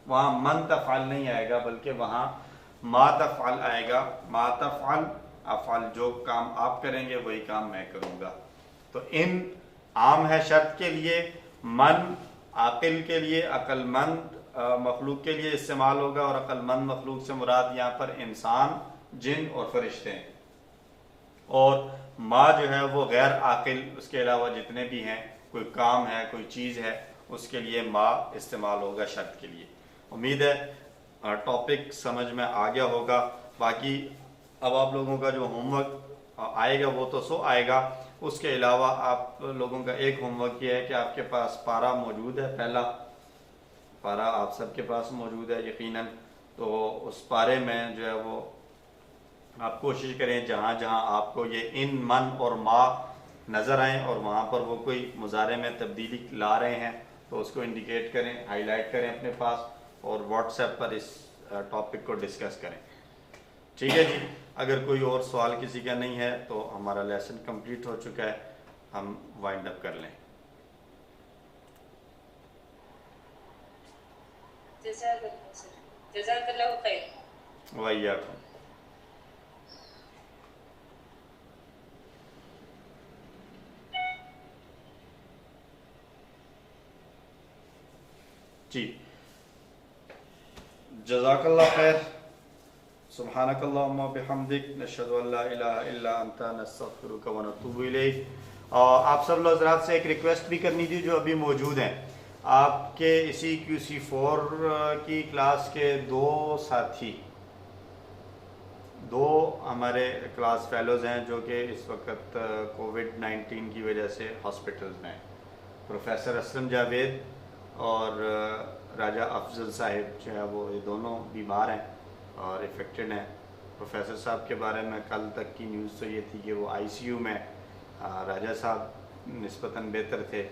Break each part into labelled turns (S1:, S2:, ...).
S1: وہاں من تفعل نہیں آئے گا بلکہ وہاں ما تفعل آئے گا. ما تفعل افعل جو کام آپ کریں گے وہی کام میں کروں گا. تو ان عام ہے شرط کے لیے، من عاقل کے لیے، عقل مند مخلوق کے لیے استعمال ہوگا، اور عقل مند مخلوق سے مراد یہاں پر انسان، جن اور فرشتے ہیں. اور ما جو ہے وہ غیر عاقل، اس کے علاوہ جتنے بھی ہیں، کوئی کام ہے کوئی چیز ہے، اس کے لیے ما استعمال ہوگا شرط کے لیے. امید ہے ٹاپک سمجھ میں آ گیا ہوگا. باقی اب آپ لوگوں کا جو ہوم ورک آئے گا وہ تو سو آئے گا. اس کے علاوہ آپ لوگوں کا ایک ہوم ورک یہ ہے کہ آپ کے پاس پارا موجود ہے، پہلا پارا آپ سب کے پاس موجود ہے یقیناً. تو اس پارے میں جو ہے وہ آپ کوشش کریں جہاں جہاں آپ کو یہ ان، من اور ما نظر آئیں اور وہاں پر وہ کوئی مضارع میں تبدیلی لا رہے ہیں تو اس کو انڈیکیٹ کریں، ہائی لائٹ کریں اپنے پاس، اور واٹس ایپ پر اس ٹاپک کو ڈسکس کریں. ٹھیک ہے جی. اگر کوئی اور سوال کسی کا نہیں ہے تو ہمارا لیسن کمپلیٹ ہو چکا ہے، ہم وائنڈ اپ کر لیں.
S2: جزاک اللہ خیر.
S1: وإياكم. جی جزاک اللہ خیر. سبحانک اللہم و بحمدک، نشہد ان لا الہ الا انت، نستغفرک و نتوب الیک. آپ سب لوگ حضرات سے ایک ریکویسٹ بھی کرنی تھی جو ابھی موجود ہیں. آپ کے اسی QC4 کی کلاس کے دو ساتھی، دو ہمارے کلاس فیلوز ہیں جو کہ اس وقت کووڈ-19 کی وجہ سے ہاسپٹلز میں ہیں. پروفیسر اسلم جاوید اور راجہ افضل صاحب جو ہے وہ یہ دونوں بیمار ہیں اور افیکٹڈ ہیں. پروفیسر صاحب کے بارے میں کل تک کی نیوز تو یہ تھی کہ وہ ICU میں، راجہ صاحب نسبتاً بہتر تھے.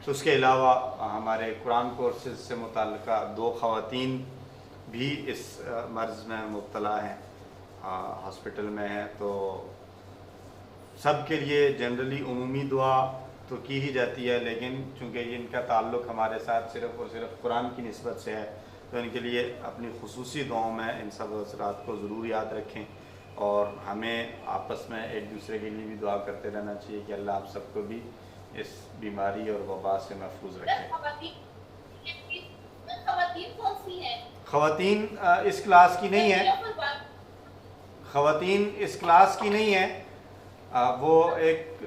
S1: تو اس کے علاوہ ہمارے قرآن کورسز سے متعلقہ دو خواتین بھی اس مرض میں مبتلا ہیں، ہاسپٹل میں ہیں. تو سب کے لیے جنرلی عمومی دعا تو کی ہی جاتی ہے، لیکن چونکہ ان کا تعلق ہمارے ساتھ صرف اور صرف قرآن کی نسبت سے ہے تو ان کے لیے اپنی خصوصی دعاؤں میں ان سب حضرات کو ضرور یاد رکھیں، اور ہمیں آپس میں ایک دوسرے کے لیے بھی دعا کرتے رہنا چاہیے کہ اللہ آپ سب کو بھی اس بیماری اور وبا سے محفوظ رکھے.
S2: خواتین کون سی ہیں؟
S1: خواتین اس کلاس کی نہیں ہیں، خواتین اس کلاس کی نہیں ہیں. وہ ایک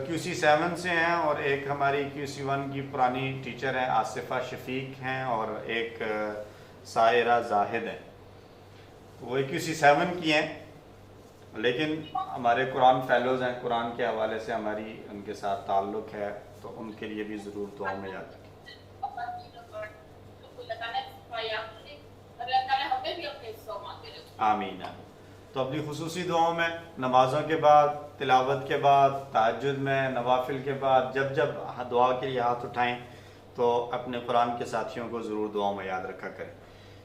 S1: QC7 سے ہیں اور ایک ہماری QC1 کی پرانی ٹیچر ہیں آصفہ شفیق ہیں، اور ایک سائرہ زاہد ہیں. وہ QC7 کی ہیں لیکن ہمارے قرآن فیلوز ہیں، قرآن کے حوالے سے ہماری ان کے ساتھ تعلق ہے، تو ان کے لیے بھی ضرور دعا میں یاد رکھیں. آمین. تو اپنی خصوصی دعاؤں میں نمازوں کے بعد، تلاوت کے بعد، تہجد میں، نوافل کے بعد جب جب دعا کے لیے ہاتھ اٹھائیں تو اپنے قرآن کے ساتھیوں کو ضرور دعاؤں میں یاد رکھا کریں.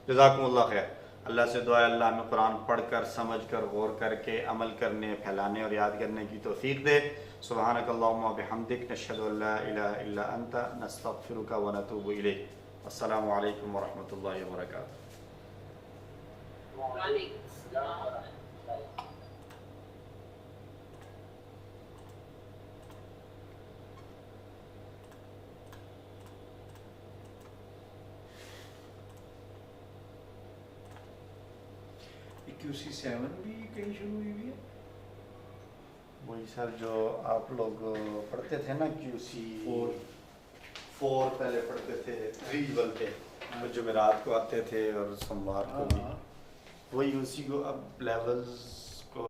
S1: جزاکم اللہ خیر. اللہ سے دعا ہے اللہ ہمیں قرآن پڑھ کر، سمجھ کر، غور کر کے عمل کرنے، پھیلانے اور یاد کرنے کی توفیق دے. سبحانک اللہم و بحمدک، نشہد ان لا الہ الا انت، نستغفرک و نتوب الیک. السلام علیکم ورحمۃ اللہ وبرکاتہ.
S2: وعلیکم السلام.
S3: QC7 بھی کہیں شروع ہوئی ہوئی ہے؟
S1: وہی سر جو آپ لوگ پڑھتے تھے نا QC4 پہلے پڑھتے تھے ریجول پہ، جمعرات کو آتے تھے اور سوموار کو بھی، وہی اسی کو اب لیولز